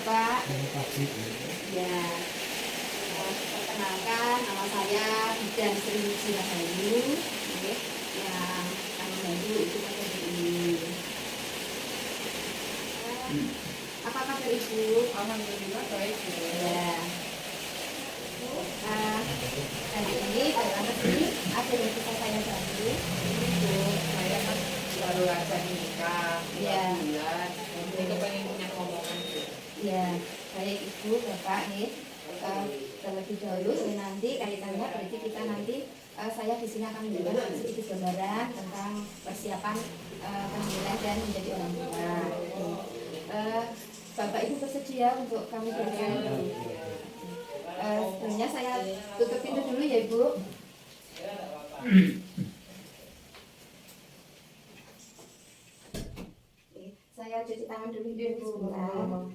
Bapak. Ya, perkenalkan nama saya Bidan Sri Muji Rahayu, yang akan membantu Ibu materi ini. Apa kabar Ibu? Alhamdulillah baik. Ya. Hari ini dalam ini ada yang bisa saya bantu. Ibu, saya kan baru aja nikah 2 Ya. bulan. Jadi kepengen punya ngomongan gitu. Ya, baik Ibu, Bapak nih. Terlebih dahulu saya nanti kaitannya berarti kita nanti saya di sini akan memberikan sedikit gambaran tentang persiapan kehamilan dan menjadi orang tua. Bapak Ibu bersedia untuk kami berikan? Sebenarnya saya tutup pintu dulu ya Ibu. Saya cuci tangan dulu Ibu. Sebentar.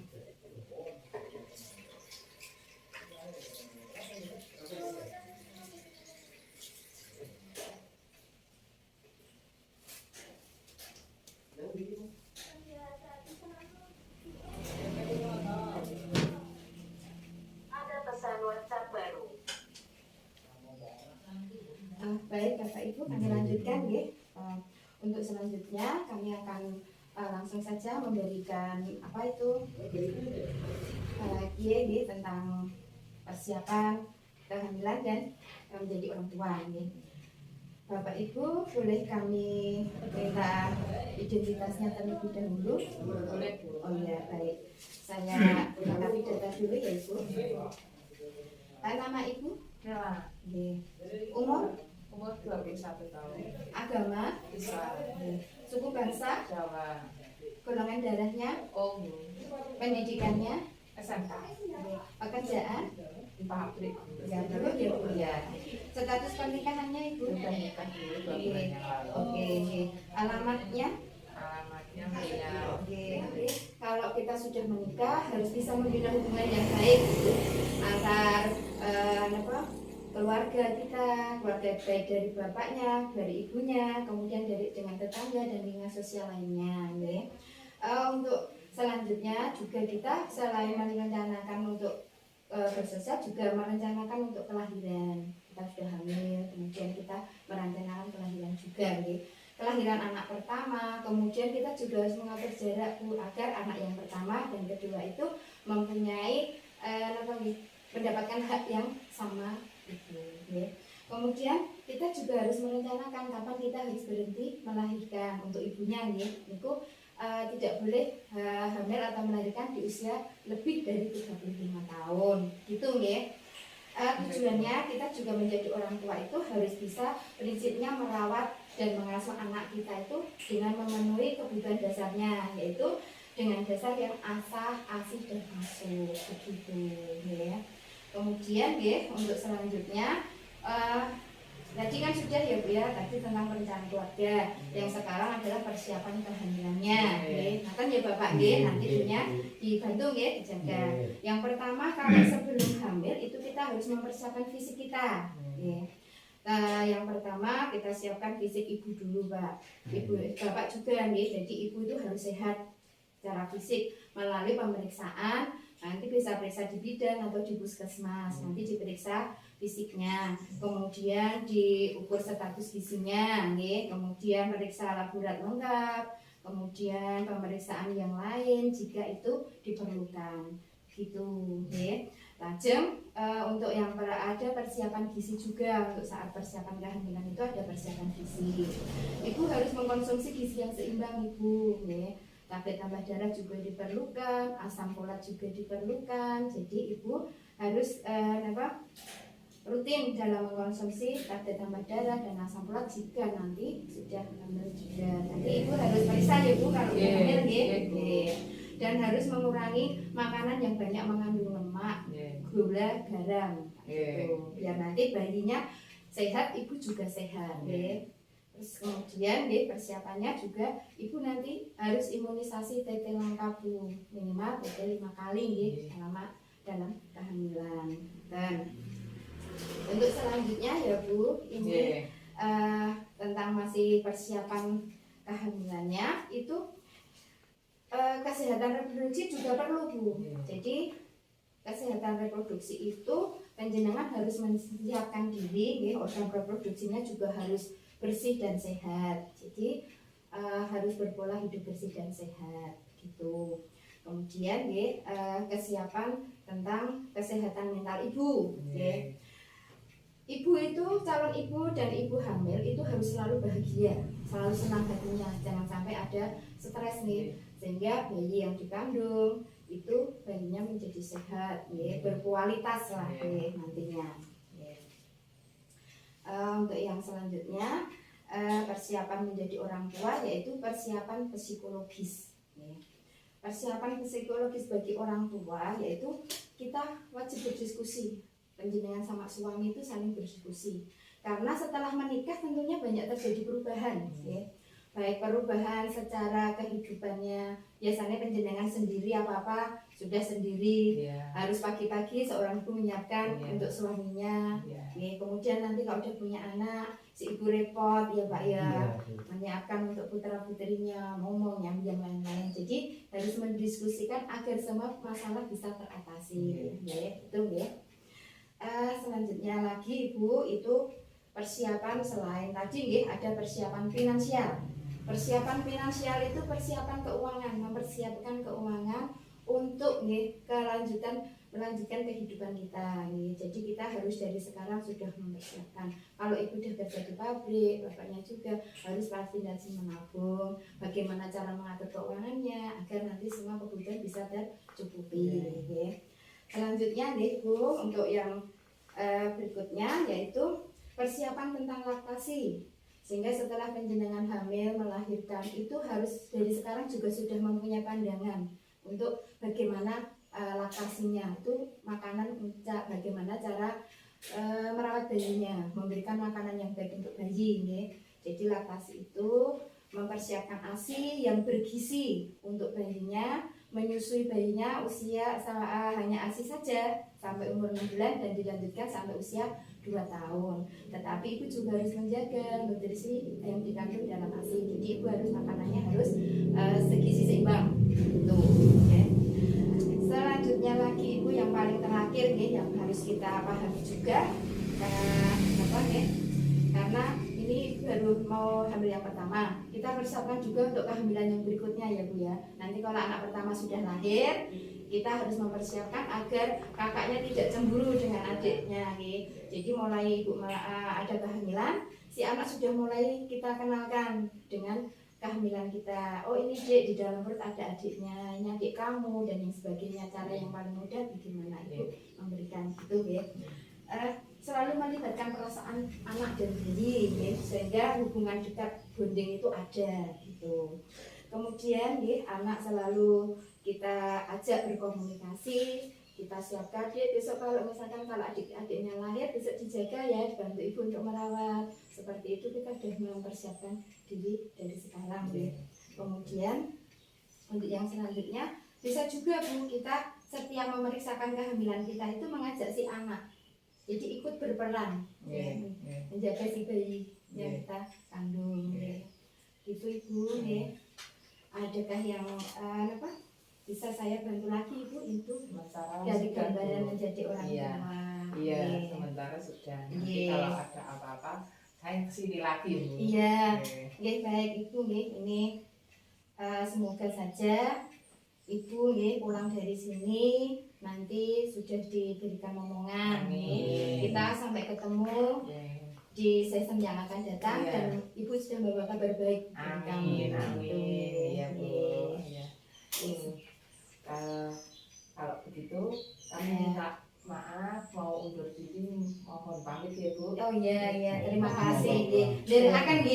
Baik Bapak Ibu, kami lanjutkan ya. Untuk selanjutnya kami akan langsung saja memberikan apa itu ya, tentang persiapan kehamilan dan menjadi orang tua ya. Bapak Ibu boleh kami minta identitasnya terlebih dahulu? Boleh, Bu. Oh iya, baik. Saya lengkapi data dulu ya Ibu. Nama Ibu? Nah, Umur? umur 21 tahun. Agama? Islam. Suku bangsa? Jawa. Golongan darahnya? Oh, Pendidikannya? SMK. Pekerjaan? Di pabrik. Ya, dulu ya Bu ya. Status pernikahannya Ibu? Sudah nikah dulu 2 bulan yang lalu. Oke. Alamatnya? Alamatnya Maya. Oke. Kalau kita sudah menikah harus bisa membina hubungan yang baik gitu, antar keluarga kita, keluarga baik dari bapaknya, dari ibunya, kemudian dengan tetangga dan lingkungan sosial lainnya. Ya. Untuk selanjutnya juga kita selain merencanakan untuk bersosial juga merencanakan untuk kelahiran. Kita sudah hamil, kemudian kita merencanakan kelahiran juga. Ya. Kelahiran anak pertama, kemudian kita juga harus mengatur jarak Bu, agar anak yang pertama dan kedua itu mempunyai mendapatkan hak yang sama itu. Ya. Kemudian kita juga harus merencanakan kapan kita harus berhenti melahirkan untuk ibunya nih. Itu tidak boleh hamil atau melahirkan di usia lebih dari 35 tahun gitu ya. Tujuannya kita juga menjadi orang tua itu harus bisa prinsipnya merawat dan mengasuh anak kita itu dengan memenuhi kebutuhan dasarnya, yaitu dengan dasar yang asah, asih dan asuh begitu ya. Kemudian ya untuk selanjutnya tadi kan sudah ya Bu ya, tadi tentang perencanaan keluarga, yang sekarang adalah persiapan kehamilannya. Nah kan ya Bapak nanti punya dibantu ya, dijaga. Yang pertama kalau sebelum hamil itu kita harus mempersiapkan fisik kita. Yang pertama kita siapkan fisik ibu dulu Pak. Bapak juga nih, jadi ibu itu harus sehat secara fisik melalui pemeriksaan. Nanti bisa periksa di bidan atau di puskesmas, nanti diperiksa fisiknya, kemudian diukur status gizinya, kemudian periksa laborat lengkap, kemudian pemeriksaan yang lain jika itu diperlukan, gitu, Lajeng untuk yang ada persiapan gizi juga, untuk saat persiapan kehamilan itu ada persiapan gizi. Ibu harus mengkonsumsi gizi yang seimbang Ibu, tablet tambah darah juga diperlukan, asam folat juga diperlukan. Jadi ibu harus rutin dalam mengkonsumsi tablet tambah darah dan asam folat jika nanti sudah hamil juga. Nanti ibu harus periksa ya Bu kalau hamil dan harus mengurangi makanan yang banyak mengandung lemak, gula, garam, gitu. Biar nanti bayinya sehat, ibu juga sehat. Terus kemudian persiapannya juga ibu nanti harus imunisasi TT lengkap Bu, minimal TT 5 kali selama dalam kehamilan. Dan untuk selanjutnya ya Bu, ini tentang masih persiapan kehamilannya itu kesehatan reproduksi juga perlu Bu. Jadi kesehatan reproduksi itu panjenengan harus menyiapkan diri, nggih, organ reproduksinya juga harus bersih dan sehat. Jadi harus berpola hidup bersih dan sehat gitu. Kemudian nggih, kesiapan tentang kesehatan mental ibu, nggih. Ibu itu, calon ibu dan ibu hamil itu harus selalu bahagia, selalu senang hatinya, jangan sampai ada stres nih, sehingga bayi yang dikandung itu bayinya menjadi sehat, ya, berkualitas lah ya, nantinya. Ya. Untuk yang selanjutnya persiapan menjadi orang tua yaitu persiapan psikologis. Ya. Persiapan psikologis bagi orang tua yaitu kita wajib berdiskusi. Panjenengan sama suami itu saling berdiskusi karena setelah menikah tentunya banyak terjadi perubahan, ya. Baik perubahan secara kehidupannya, biasanya panjenengan sendiri apa-apa sudah sendiri, harus pagi-pagi seorang ibu menyiapkan untuk suaminya, ya. Kemudian nanti kalau udah punya anak, si ibu repot ya Pak ya, menyiapkan untuk putra putrinya, ngomong yang lain-lain. Jadi harus mendiskusikan agar semua masalah bisa teratasi, ya itu ya. Selanjutnya lagi Ibu itu persiapan selain tadi nggih, ada persiapan finansial. Persiapan finansial itu persiapan keuangan, mempersiapkan keuangan untuk nggih melanjutkan kehidupan kita nggih. Jadi kita harus dari sekarang sudah mempersiapkan. Kalau Ibu sudah kerja di pabrik, bapaknya juga harus rajin menabung. Bagaimana cara mengatur keuangannya agar nanti semua kebutuhan bisa tercukupi nggih. Selanjutnya nih Bu, untuk yang berikutnya yaitu persiapan tentang laktasi. Sehingga setelah panjenengan hamil melahirkan itu harus dari sekarang juga sudah mempunyai pandangan untuk bagaimana laktasinya, itu makanan, bagaimana cara merawat bayinya, memberikan makanan yang baik untuk bayi nih. Jadi laktasi itu mempersiapkan ASI yang bergizi untuk bayinya, menyusui bayinya usia hanya ASI saja sampai umur 6 bulan dan dilanjutkan sampai usia 2 tahun. Tetapi ibu juga harus menjaga nutrisi yang dikandung dalam ASI. Jadi ibu harus makanannya harus segizi seimbang. Tuh, ya. Selanjutnya lagi ibu yang paling terakhir nih yang harus kita pahami juga karena ini baru mau hamil yang pertama, kita persiapkan juga untuk kehamilan yang berikutnya ya Bu ya. Nanti kalau anak pertama sudah lahir, kita harus mempersiapkan agar kakaknya tidak cemburu dengan adiknya nih. Jadi mulai ibu ada kehamilan, si anak sudah mulai kita kenalkan dengan kehamilan kita. Oh ini Dek, di dalam perut ada adiknya, ini adik kamu dan yang sebagainya. Cara yang paling mudah bagaimana ibu memberikan itu ya. Selalu melibatkan perasaan anak dan bayi ya, sehingga hubungan dekat bonding itu ada gitu. Kemudian ya, anak selalu kita ajak berkomunikasi, kita siapkan dia besok kalau misalkan kalau adik-adiknya lahir besok dijaga ya, dibantu ibu untuk merawat. Seperti itu kita sudah mempersiapkan diri dari sekarang ya. Kemudian untuk yang selanjutnya bisa juga Bu, kita setiap memeriksakan kehamilan kita itu mengajak si anak. Jadi ikut berperan menjaga si bayi yang kita kandung. Gitu Ibu ya. Adakah yang bisa saya bantu lagi Ibu itu dari gambaran menjadi orang tua? Iya, sementara sudah. Nanti kalau ada apa-apa saya kesini lagi Bu. Iya, baik Ibu ini semoga saja Ibu pulang dari sini nanti sudah diberikan omongan. Kita sampai ketemu di season yang akan datang dan Ibu sudah membawa kabar baik. Amin. Iya Bu. Kalau begitu kami minta maaf, mau undur diri, mohon pamit ya Bu. Oh iya, terima kasih. Terima kasih.